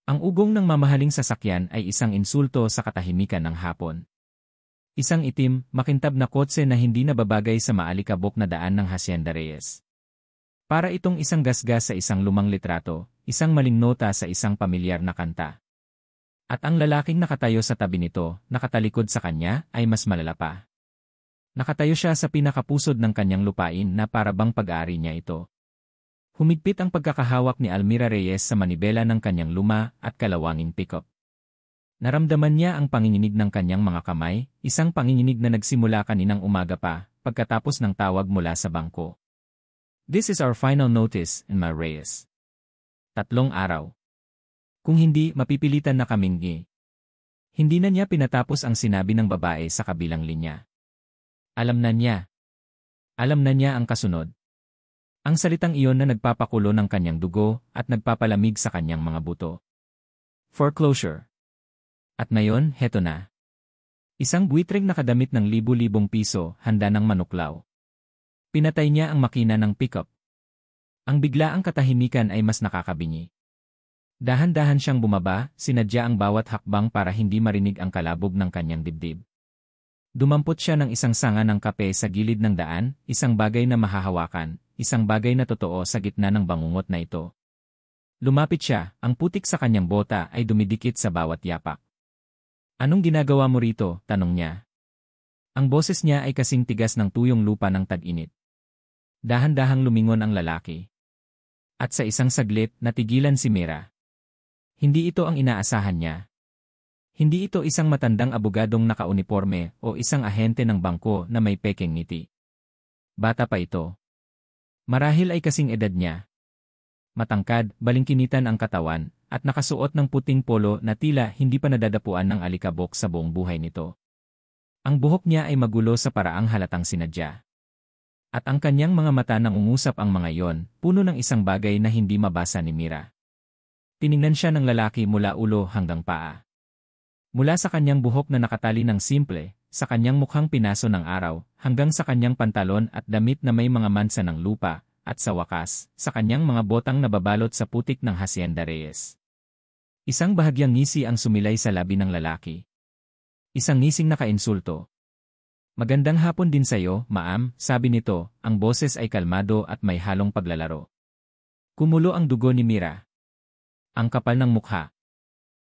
Ang ugong ng mamahaling sasakyan ay isang insulto sa katahimikan ng hapon. Isang itim, makintab na kotse na hindi nababagay sa maalikabok na daan ng Hacienda Reyes. Para itong isang gasgas sa isang lumang litrato, isang maling nota sa isang pamilyar na kanta. At ang lalaking nakatayo sa tabi nito, nakatalikod sa kanya, ay mas malala pa. Nakatayo siya sa pinakapusod ng kanyang lupain na para bang pag-aari niya ito. Humigpit ang pagkakahawak ni Almira Reyes sa manibela ng kanyang luma at kalawanging pickup. Naramdaman niya ang panginginig ng kanyang mga kamay, isang panginginig na nagsimula kaninang umaga pa, pagkatapos ng tawag mula sa bangko. This is our final notice, Almira Reyes. 3 araw. Kung hindi, mapipilitan na kaming Hindi na niya pinatapos ang sinabi ng babae sa kabilang linya. Alam na niya. Alam na niya ang kasunod. Ang salitang iyon na nagpapakulo ng kanyang dugo at nagpapalamig sa kanyang mga buto. Foreclosure. At ngayon, heto na. Isang buitreng nakadamit ng libu-libong piso, handa ng manuklaw. Pinatay niya ang makina ng pickup. Ang biglaang katahimikan ay mas nakakabingi. Dahan-dahan siyang bumaba, sinadya ang bawat hakbang para hindi marinig ang kalabog ng kanyang dibdib. Dumampot siya ng isang sanga ng kape sa gilid ng daan, isang bagay na mahahawakan, isang bagay na totoo sa gitna ng bangungot na ito. Lumapit siya, ang putik sa kanyang bota ay dumidikit sa bawat yapak. Anong ginagawa mo rito? Tanong niya. Ang boses niya ay kasing tigas ng tuyong lupa ng tag-init. Dahan-dahang lumingon ang lalaki. At sa isang saglit, natigilan si Mira. Hindi ito ang inaasahan niya. Hindi ito isang matandang abogadong nakauniporme o isang ahente ng bangko na may pekeng ngiti. Bata pa ito. Marahil ay kasing edad niya. Matangkad, balingkinitan ang katawan, at nakasuot ng puting polo na tila hindi pa nadadapuan ng alikabok sa buong buhay nito. Ang buhok niya ay magulo sa paraang halatang sinadya. At ang kanyang mga mata nang ungusap ang mga yon, puno ng isang bagay na hindi mabasa ni Mira. Tiningnan siya ng lalaki mula ulo hanggang paa. Mula sa kanyang buhok na nakatali ng simple, sa kanyang mukhang pinaso ng araw, hanggang sa kanyang pantalon at damit na may mga mansa ng lupa, at sa wakas, sa kanyang mga botang nababalot sa putik ng Hacienda Reyes. Isang bahagyang ngisi ang sumilay sa labi ng lalaki. Isang ngising nakainsulto. Magandang hapon din sayo, ma'am, sabi nito, ang boses ay kalmado at may halong paglalaro. Kumulo ang dugo ni Mira. Ang kapal ng mukha.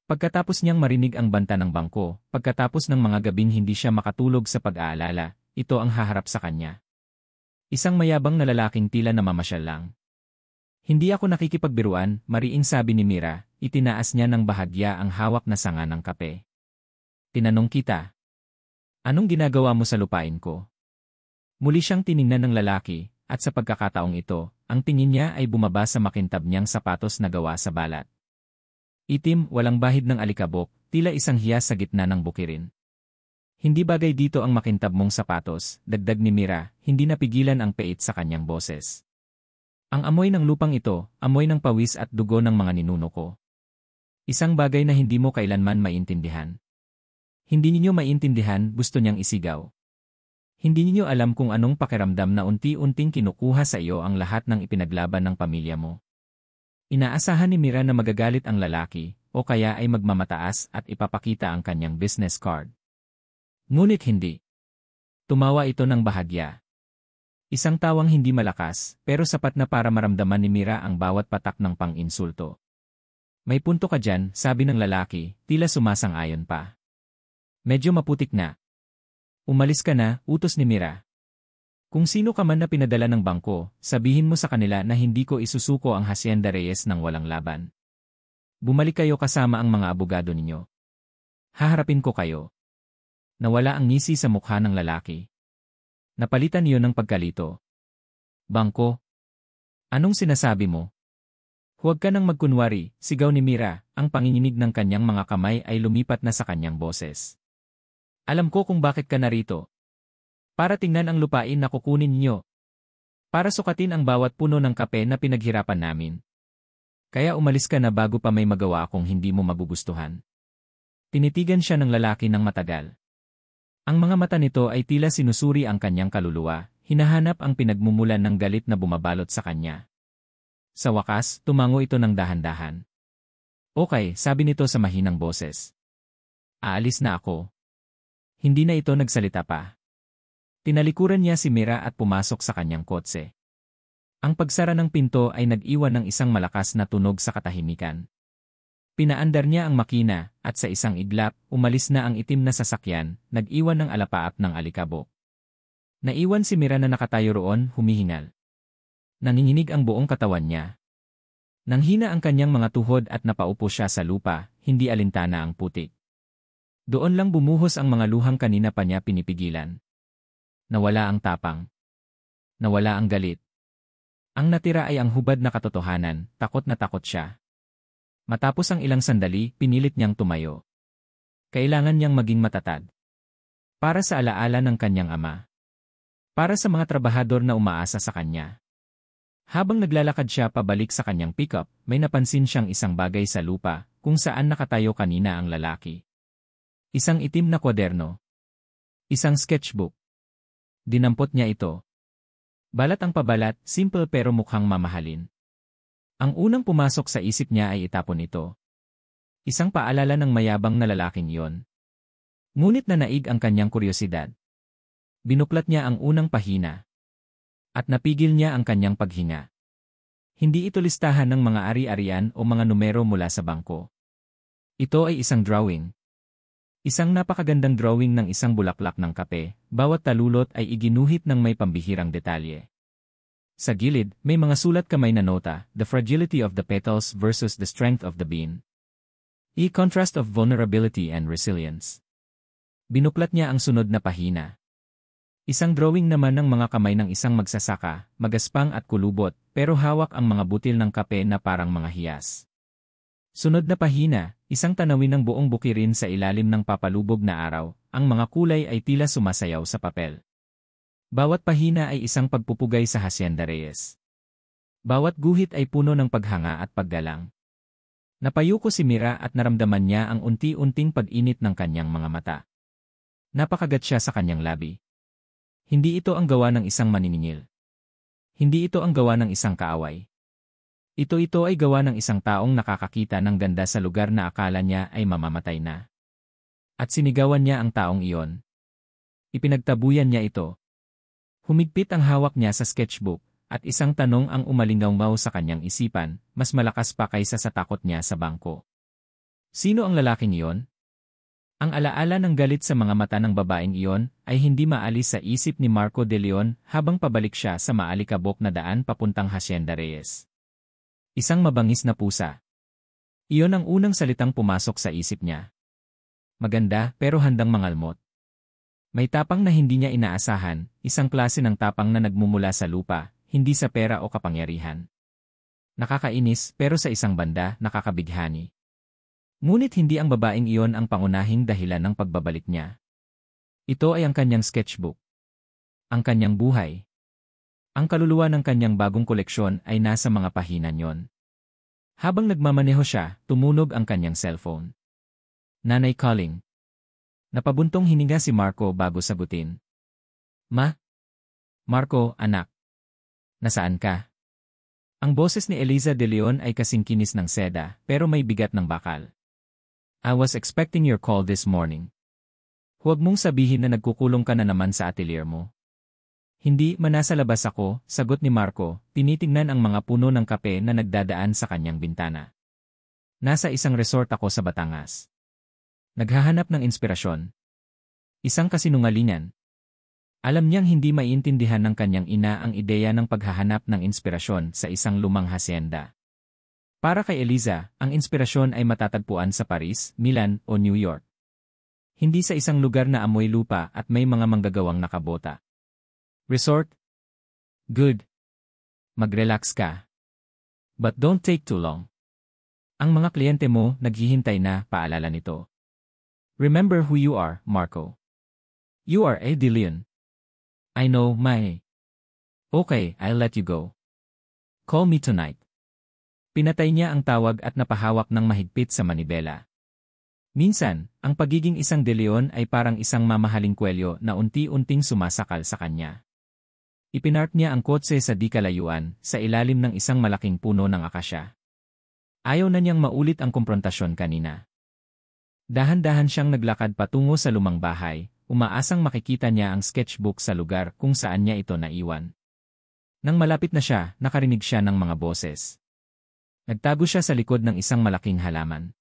Pagkatapos niyang marinig ang banta ng bangko, pagkatapos ng mga gabing hindi siya makatulog sa pag-aalala, ito ang haharap sa kanya. Isang mayabang na lalaking tila namamasyal lang. Hindi ako nakikipagbiruan, mariing sabi ni Mira, itinaas niya ng bahagya ang hawak na sanga ng kape. Tinanong kita. Anong ginagawa mo sa lupain ko? Muli siyang tiningnan ng lalaki, at sa pagkakataong ito, ang tingin niya ay bumaba sa makintab niyang sapatos na gawa sa balat. Itim, walang bahid ng alikabok, tila isang hiyas sa gitna ng bukirin. Hindi bagay dito ang makintab mong sapatos, dagdag ni Mira, hindi napigilan ang pait sa kanyang boses. Ang amoy ng lupang ito, amoy ng pawis at dugo ng mga ninuno ko. Isang bagay na hindi mo kailanman maintindihan. Hindi ninyo maintindihan, gusto niyang isigaw. Hindi ninyo alam kung anong pakiramdam na unti-unting kinukuha sa iyo ang lahat ng ipinaglaban ng pamilya mo. Inaasahan ni Mira na magagalit ang lalaki, o kaya ay magmamataas at ipapakita ang kanyang business card. Ngunit hindi. Tumawa ito ng bahagya. Isang tawang hindi malakas, pero sapat na para maramdaman ni Mira ang bawat patak ng pang-insulto. May punto ka dyan, sabi ng lalaki, tila sumasang-ayon pa. Medyo maputik na. Umalis ka na, utos ni Mira. Kung sino ka man na pinadala ng bangko, sabihin mo sa kanila na hindi ko isusuko ang Hacienda Reyes ng walang laban. Bumalik kayo kasama ang mga abogado ninyo. Haharapin ko kayo. Nawala ang ngisi sa mukha ng lalaki. Napalitan niyo ng pagkalito. Bangko? Anong sinasabi mo? Huwag ka nang magkunwari, sigaw ni Mira, ang panginginig ng kanyang mga kamay ay lumipat na sa kanyang boses. Alam ko kung bakit ka narito. Para tingnan ang lupain na kukunin niyo. Para sukatin ang bawat puno ng kape na pinaghirapan namin. Kaya umalis ka na bago pa may magawa kung hindi mo magugustuhan. Tinitigan siya ng lalaki ng matagal. Ang mga mata nito ay tila sinusuri ang kanyang kaluluwa, hinahanap ang pinagmumulan ng galit na bumabalot sa kanya. Sa wakas, tumango ito ng dahan-dahan. Okay, sabi nito sa mahinang boses. Aalis na ako. Hindi na ito nagsalita pa. Tinalikuran niya si Mira at pumasok sa kanyang kotse. Ang pagsara ng pinto ay nag-iwan ng isang malakas na tunog sa katahimikan. Pinaandar niya ang makina, at sa isang iglap, umalis na ang itim na sasakyan, nag-iwan ng alapaap ng alikabok. Naiwan si Mira na nakatayo roon, humihingal. Nanginginig ang buong katawan niya. Nanghina ang kanyang mga tuhod at napaupo siya sa lupa, hindi alintana ang putik. Doon lang bumuhos ang mga luhang kanina pa niya pinipigilan. Nawala ang tapang. Nawala ang galit. Ang natira ay ang hubad na katotohanan, takot na takot siya. Matapos ang ilang sandali, pinilit niyang tumayo. Kailangan niyang maging matatag. Para sa alaala ng kanyang ama. Para sa mga trabahador na umaasa sa kanya. Habang naglalakad siya pabalik sa kanyang pickup, may napansin siyang isang bagay sa lupa, kung saan nakatayo kanina ang lalaki. Isang itim na kwaderno. Isang sketchbook. Dinampot niya ito. Balat ang pabalat, simple pero mukhang mamahalin. Ang unang pumasok sa isip niya ay itapon ito. Isang paalala ng mayabang na lalaking iyon. Ngunit nanaig ang kanyang kuryosidad. Binuklat niya ang unang pahina. At napigil niya ang kanyang paghinga. Hindi ito listahan ng mga ari-arian o mga numero mula sa bangko. Ito ay isang drawing. Isang napakagandang drawing ng isang bulaklak ng kape, bawat talulot ay iginuhit ng may pambihirang detalye. Sa gilid, may mga sulat kamay na nota, the fragility of the petals versus the strength of the bean. Contrast of vulnerability and resilience. Binuklat niya ang sunod na pahina. Isang drawing naman ng mga kamay ng isang magsasaka, magaspang at kulubot, pero hawak ang mga butil ng kape na parang mga hiyas. Sunod na pahina, isang tanawin ng buong bukirin sa ilalim ng papalubog na araw, ang mga kulay ay tila sumasayaw sa papel. Bawat pahina ay isang pagpupugay sa Hacienda Reyes. Bawat guhit ay puno ng paghanga at paggalang. Napayuko si Mira at naramdaman niya ang unti-unting pag-init ng kanyang mga mata. Napakagat siya sa kanyang labi. Hindi ito ang gawa ng isang maniningil. Hindi ito ang gawa ng isang kaaway. Ito ay gawa ng isang taong nakakakita ng ganda sa lugar na akala niya ay mamamatay na. At sinigawan niya ang taong iyon. Ipinagtabuyan niya ito. Humigpit ang hawak niya sa sketchbook, at isang tanong ang umalingaw sa kanyang isipan, mas malakas pa kaysa sa takot niya sa bangko. Sino ang lalaking iyon? Ang alaala ng galit sa mga mata ng babaeng iyon ay hindi maalis sa isip ni Marco de Leon habang pabalik siya sa maalikabok na daan papuntang Hacienda Reyes. Isang mabangis na pusa. Iyon ang unang salitang pumasok sa isip niya. Maganda pero handang mangalmot. May tapang na hindi niya inaasahan, isang klase ng tapang na nagmumula sa lupa, hindi sa pera o kapangyarihan. Nakakainis pero sa isang banda nakakabighani. Ngunit hindi ang babaeng iyon ang pangunahing dahilan ng pagbabalik niya. Ito ay ang kanyang sketchbook. Ang kanyang buhay. Ang kaluluwa ng kanyang bagong koleksyon ay nasa mga pahina niyon. Habang nagmamaneho siya, tumunog ang kanyang cellphone. Nanay calling. Napabuntong hininga si Marco bago sagutin. Ma? Marco, anak. Nasaan ka? Ang boses ni Eliza de Leon ay kasing kinis ng seda, pero may bigat ng bakal. I was expecting your call this morning. Huwag mong sabihin na nagkukulong ka na naman sa atelier mo. Hindi, manasa labas ako, sagot ni Marco, tinitingnan ang mga puno ng kape na nagdadaan sa kanyang bintana. Nasa isang resort ako sa Batangas. Naghahanap ng inspirasyon. Isang kasinungalingan. Alam niyang hindi maiintindihan ng kanyang ina ang ideya ng paghahanap ng inspirasyon sa isang lumang hacienda. Para kay Eliza, ang inspirasyon ay matatagpuan sa Paris, Milan o New York. Hindi sa isang lugar na amoy lupa at may mga manggagawang nakabota. Resort? Good. Mag-relax ka. But don't take too long. Ang mga kliyente mo naghihintay na, paalala nito. Remember who you are, Marco. You are a de Leon. I know, my. Okay, I'll let you go. Call me tonight. Pinatay niya ang tawag at napahawak ng mahigpit sa manibela. Minsan, ang pagiging isang de Leon ay parang isang mamahaling kwelyo na unti-unting sumasakal sa kanya. Ipinark niya ang kotse sa di kalayuan, sa ilalim ng isang malaking puno ng akasya. Ayaw na niyang maulit ang komprontasyon kanina. Dahan-dahan siyang naglakad patungo sa lumang bahay, umaasang makikita niya ang sketchbook sa lugar kung saan niya ito naiwan. Nang malapit na siya, nakarinig siya ng mga boses. Nagtago siya sa likod ng isang malaking halaman.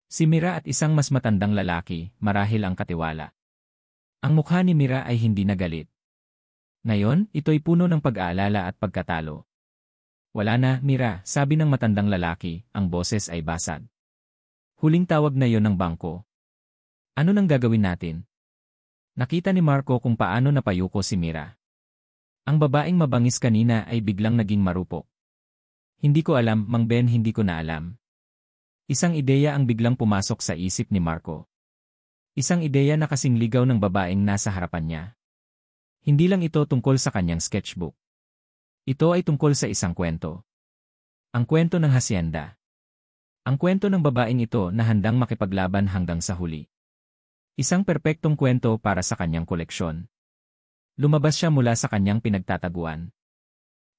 Si Mira at isang mas matandang lalaki, marahil ang katiwala. Ang mukha ni Mira ay hindi nagalit. Ngayon, ito'y puno ng pag-aalala at pagkatalo. Wala na, Mira, sabi ng matandang lalaki, ang boses ay basag. Huling tawag na yon ng bangko. Ano nang gagawin natin? Nakita ni Marco kung paano napayuko si Mira. Ang babaeng mabangis kanina ay biglang naging marupok. Hindi ko alam, Mang Ben, hindi ko na alam. Isang ideya ang biglang pumasok sa isip ni Marco. Isang ideya na kasing ligaw ng babaeng nasa harapan niya. Hindi lang ito tungkol sa kanyang sketchbook. Ito ay tungkol sa isang kwento. Ang kwento ng hasyenda. Ang kwento ng babaeng ito na handang makipaglaban hanggang sa huli. Isang perpektong kwento para sa kanyang koleksyon. Lumabas siya mula sa kanyang pinagtataguan.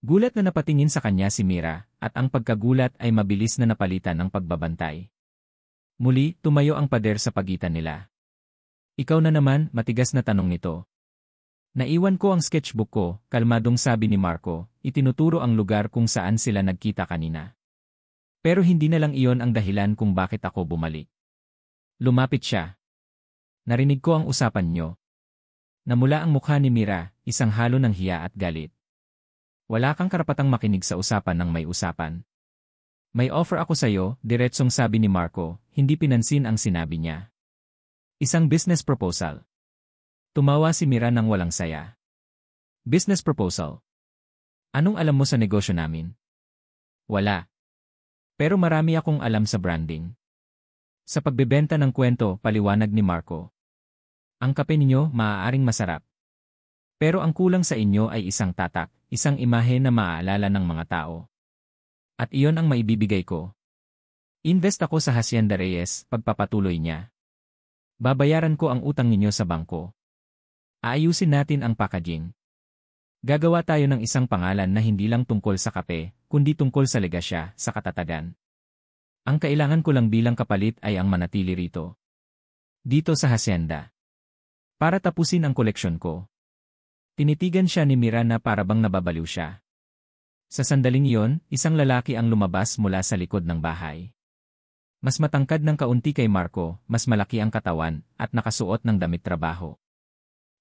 Gulat na napatingin sa kanya si Mira, at ang pagkagulat ay mabilis na napalitan ng pagbabantay. Muli, tumayo ang pader sa pagitan nila. Ikaw na naman, matigas na tanong nito. Naiwan ko ang sketchbook ko, kalmadong sabi ni Marco, itinuturo ang lugar kung saan sila nagkita kanina. Pero hindi na lang iyon ang dahilan kung bakit ako bumalik. Lumapit siya. Narinig ko ang usapan nyo. Namula ang mukha ni Mira, isang halo ng hiya at galit. Wala kang karapatang makinig sa usapan ng may usapan. May offer ako sa'yo, diretsong sabi ni Marco, hindi pinansin ang sinabi niya. Isang business proposal. Tumawa si Mira ng walang saya. Business proposal. Anong alam mo sa negosyo namin? Wala. Pero marami akong alam sa branding. Sa pagbebenta ng kwento, paliwanag ni Marco. Ang kape ninyo maaaring masarap. Pero ang kulang sa inyo ay isang tatak, isang imahe na maaalala ng mga tao. At iyon ang maibibigay ko. Invest ako sa Hacienda Reyes, pagpapatuloy niya. Babayaran ko ang utang ninyo sa bangko. Aayusin natin ang packaging. Gagawa tayo ng isang pangalan na hindi lang tungkol sa kape, kundi tungkol sa legasya, sa katatagan. Ang kailangan ko lang bilang kapalit ay ang manatili rito. Dito sa Hacienda. Para tapusin ang koleksyon ko. Tinitigan siya ni Mira na parabang nababaliw siya. Sa sandaling iyon, isang lalaki ang lumabas mula sa likod ng bahay. Mas matangkad ng kaunti kay Marco, mas malaki ang katawan, at nakasuot ng damit trabaho.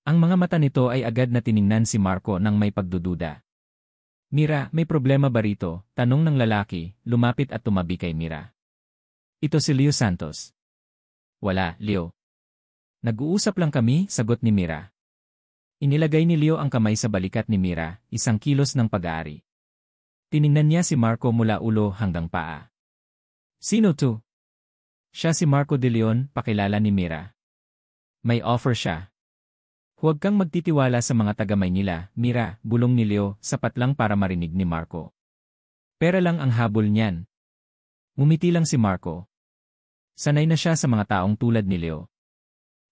Ang mga mata nito ay agad na tiningnan si Marco ng may pagdududa. Mira, may problema ba rito? Tanong ng lalaki, lumapit at tumabi kay Mira. Ito si Leo Santos. Wala, Leo. Nag-uusap lang kami, sagot ni Mira. Inilagay ni Leo ang kamay sa balikat ni Mira, isang kilos ng pag-aari. Tiningnan niya si Marco mula ulo hanggang paa. Sino to? Siya si Marco de Leon, pakilala ni Mira. May offer siya. Huwag kang magtitiwala sa mga taga-Maynila, Mira, bulong ni Leo, sapat lang para marinig ni Marco. Pera lang ang habol niyan. Ngumiti lang si Marco. Sanay na siya sa mga taong tulad ni Leo.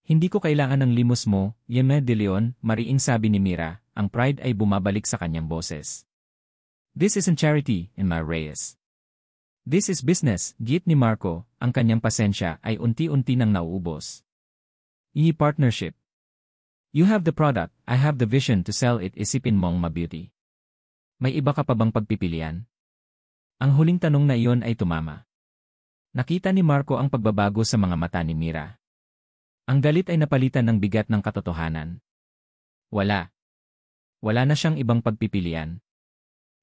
Hindi ko kailangan ng limos mo, Yeme de Leon, mariing sabi ni Mira, ang pride ay bumabalik sa kanyang boses. This isn't charity, in my Reyes. This is business, giit ni Marco, ang kanyang pasensya ay unti-unti nang nauubos. Partnership. You have the product, I have the vision to sell it, isipin mong mabuti. May iba ka pa bang pagpipilian? Ang huling tanong na iyon ay tumama. Nakita ni Marco ang pagbabago sa mga mata ni Mira. Ang galit ay napalitan ng bigat ng katotohanan. Wala. Wala na siyang ibang pagpipilian.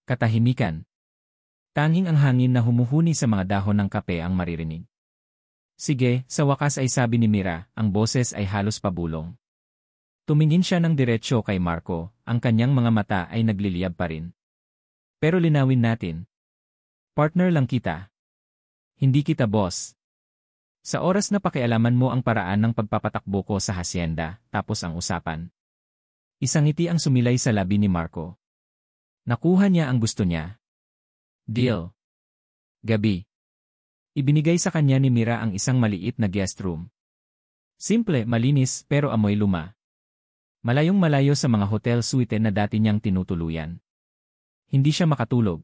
Katahimikan. Tanging ang hangin na humuhuni sa mga dahon ng kape ang maririnig. Sige, sa wakas ay sabi ni Mira, ang boses ay halos pabulong. Tumingin siya ng diretsyo kay Marco, ang kanyang mga mata ay nagliliyab pa rin. Pero linawin natin. Partner lang kita. Hindi kita boss. Sa oras na pakialaman mo ang paraan ng pagpapatakbo ko sa hacienda, tapos ang usapan. Isang ngiti ang sumilay sa labi ni Marco. Nakuha niya ang gusto niya. Deal. Gabi. Ibinigay sa kanya ni Mira ang isang maliit na guest room. Simple, malinis, pero amoy luma. Malayong malayo sa mga hotel suite na dati niyang tinutuluyan. Hindi siya makatulog.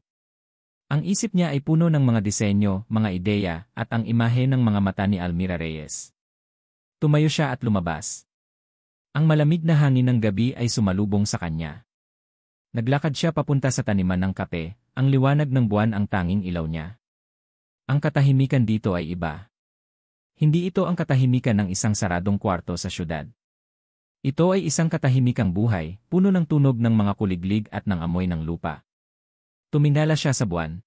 Ang isip niya ay puno ng mga disenyo, mga ideya, at ang imahe ng mga mata ni Almira Reyes. Tumayo siya at lumabas. Ang malamig na hangin ng gabi ay sumalubong sa kanya. Naglakad siya papunta sa taniman ng kape, ang liwanag ng buwan ang tanging ilaw niya. Ang katahimikan dito ay iba. Hindi ito ang katahimikan ng isang saradong kwarto sa syudad. Ito ay isang katahimikang buhay, puno ng tunog ng mga kuliglig at ng amoy ng lupa. Tumingala siya sa buwan.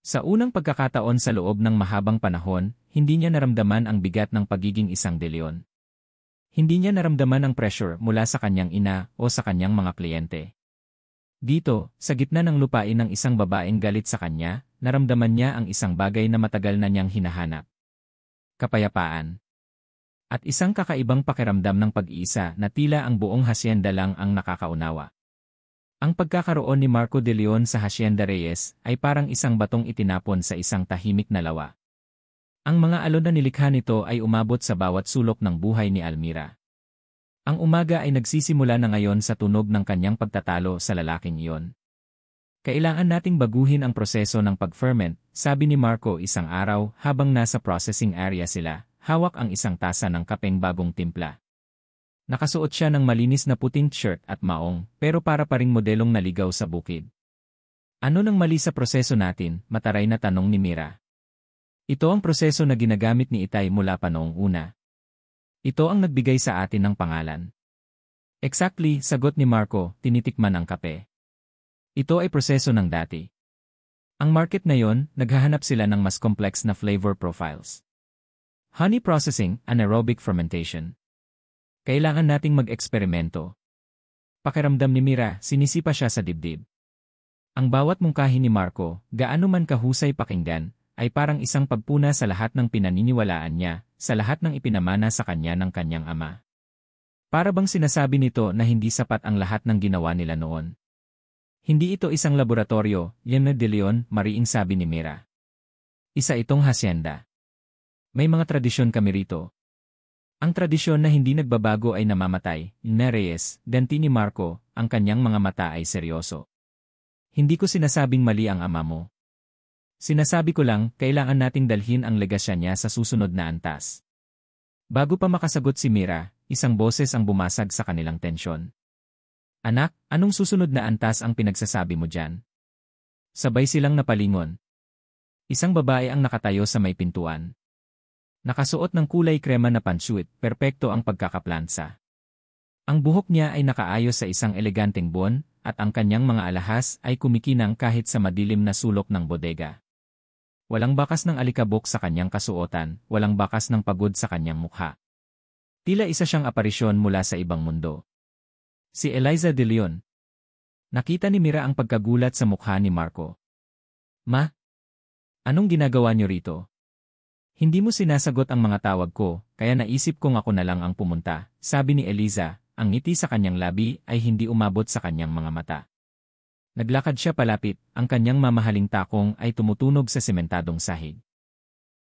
Sa unang pagkakataon sa loob ng mahabang panahon, hindi niya naramdaman ang bigat ng pagiging isang de Leon. Hindi niya naramdaman ang pressure mula sa kanyang ina o sa kanyang mga kliyente. Dito, sa gitna ng lupain ng isang babaeng galit sa kanya, naramdaman niya ang isang bagay na matagal na niyang hinahanap. Kapayapaan. At isang kakaibang pakiramdam ng pag-iisa na tila ang buong hasyenda lang ang nakakaunawa. Ang pagkakaroon ni Marco de Leon sa Hacienda Reyes ay parang isang batong itinapon sa isang tahimik na lawa. Ang mga alon na nilikha nito ay umabot sa bawat sulok ng buhay ni Almira. Ang umaga ay nagsisimula na ngayon sa tunog ng kanyang pagtatalo sa lalaking iyon. Kailangan nating baguhin ang proseso ng pag-ferment, sabi ni Marco isang araw habang nasa processing area sila, hawak ang isang tasa ng kapeng bagong timpla. Nakasuot siya ng malinis na puting shirt at maong, pero para pa ring modelong naligaw sa bukid. Ano nang mali sa proseso natin? Mataray na tanong ni Mira. Ito ang proseso na ginagamit ni Itay mula pa noong una. Ito ang nagbigay sa atin ng pangalan. Exactly, sagot ni Marco, tinitikman ang kape. Ito ay proseso ng dati. Ang market na yon, naghahanap sila ng mas complex na flavor profiles. Honey processing, anaerobic fermentation. Kailangan nating mag-eksperimento. Pakiramdam ni Mira, sinisipa siya sa dibdib. Ang bawat mungkahi ni Marco, gaano man kahusay pakinggan, ay parang isang pagpuna sa lahat ng pinaniniwalaan niya, sa lahat ng ipinamana sa kanya ng kanyang ama. Para bang sinasabi nito na hindi sapat ang lahat ng ginawa nila noon. Hindi ito isang laboratorio, yan de Leon, mariing sabi ni Mira. Isa itong hasyenda. May mga tradisyon kami rito. Ang tradisyon na hindi nagbabago ay namamatay, ni Reyes, ganti ni Marco, ang kanyang mga mata ay seryoso. Hindi ko sinasabing mali ang ama mo. Sinasabi ko lang, kailangan nating dalhin ang legasya niya sa susunod na antas. Bago pa makasagot si Mira, isang boses ang bumasag sa kanilang tensyon. Anak, anong susunod na antas ang pinagsasabi mo dyan? Sabay silang napalingon. Isang babae ang nakatayo sa may pintuan. Nakasuot ng kulay krema na pantsuit, perpekto ang pagkakaplansa. Ang buhok niya ay nakaayos sa isang eleganteng buwan, at ang kanyang mga alahas ay kumikinang kahit sa madilim na sulok ng bodega. Walang bakas ng alikabok sa kanyang kasuotan, walang bakas ng pagod sa kanyang mukha. Tila isa siyang aparisyon mula sa ibang mundo. Si Eliza de Leon. Nakita ni Mira ang pagkagulat sa mukha ni Marco. Ma? Anong ginagawa niyo rito? Hindi mo sinasagot ang mga tawag ko, kaya naisip kong ako na lang ang pumunta, sabi ni Eliza, ang ngiti sa kanyang labi ay hindi umabot sa kanyang mga mata. Naglakad siya palapit, ang kanyang mamahaling takong ay tumutunog sa sementadong sahig.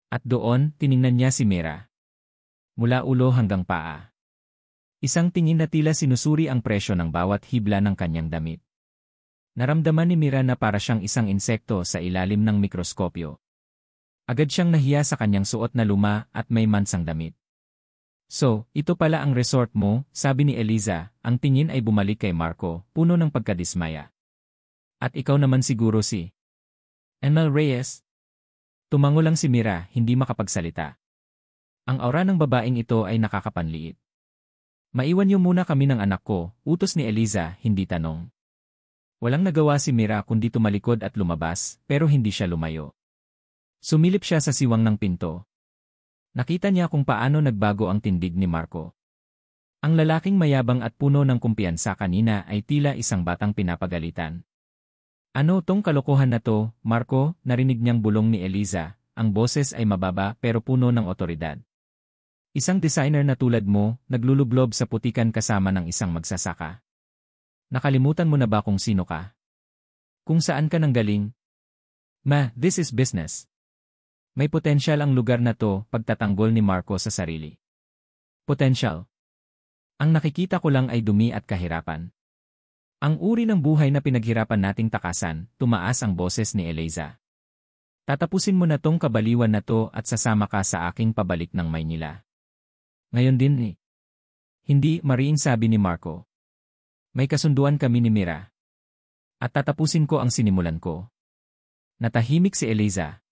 At doon, tiningnan niya si Mira. Mula ulo hanggang paa. Isang tingin na tila sinusuri ang presyo ng bawat hibla ng kanyang damit. Naramdaman ni Mira na para siyang isang insekto sa ilalim ng mikroskopyo. Agad siyang nahiya sa kanyang suot na luma at may mansang damit. So, ito pala ang resort mo, sabi ni Eliza, ang tingin ay bumalik kay Marco, puno ng pagkadismaya. At ikaw naman siguro si Emil Reyes? Tumango lang si Mira, hindi makapagsalita. Ang aura ng babaeng ito ay nakakapanliit. Maiwan niyo muna kami ng anak ko, utos ni Eliza, hindi tanong. Walang nagawa si Mira kundi tumalikod at lumabas, pero hindi siya lumayo. Sumilip siya sa siwang ng pinto. Nakita niya kung paano nagbago ang tindig ni Marco. Ang lalaking mayabang at puno ng kumpiyansa kanina ay tila isang batang pinapagalitan. Ano tong kalokohan na to, Marco? Narinig niyang bulong ni Eliza, ang boses ay mababa pero puno ng otoridad. Isang designer na tulad mo, naglulublob sa putikan kasama ng isang magsasaka. Nakalimutan mo na ba kung sino ka? Kung saan ka nanggaling? Ma, this is business. May potensyal ang lugar na to, pagtatanggol ni Marco sa sarili. Potensyal. Ang nakikita ko lang ay dumi at kahirapan. Ang uri ng buhay na pinaghirapan nating takasan, tumaas ang boses ni Eliza. Tatapusin mo na tong kabaliwan na to at sasama ka sa aking pabalik ng Maynila. Ngayon din eh. Hindi, Mariing, sabi ni Marco. May kasunduan kami ni Mira. At tatapusin ko ang sinimulan ko. Natahimik si Eliza.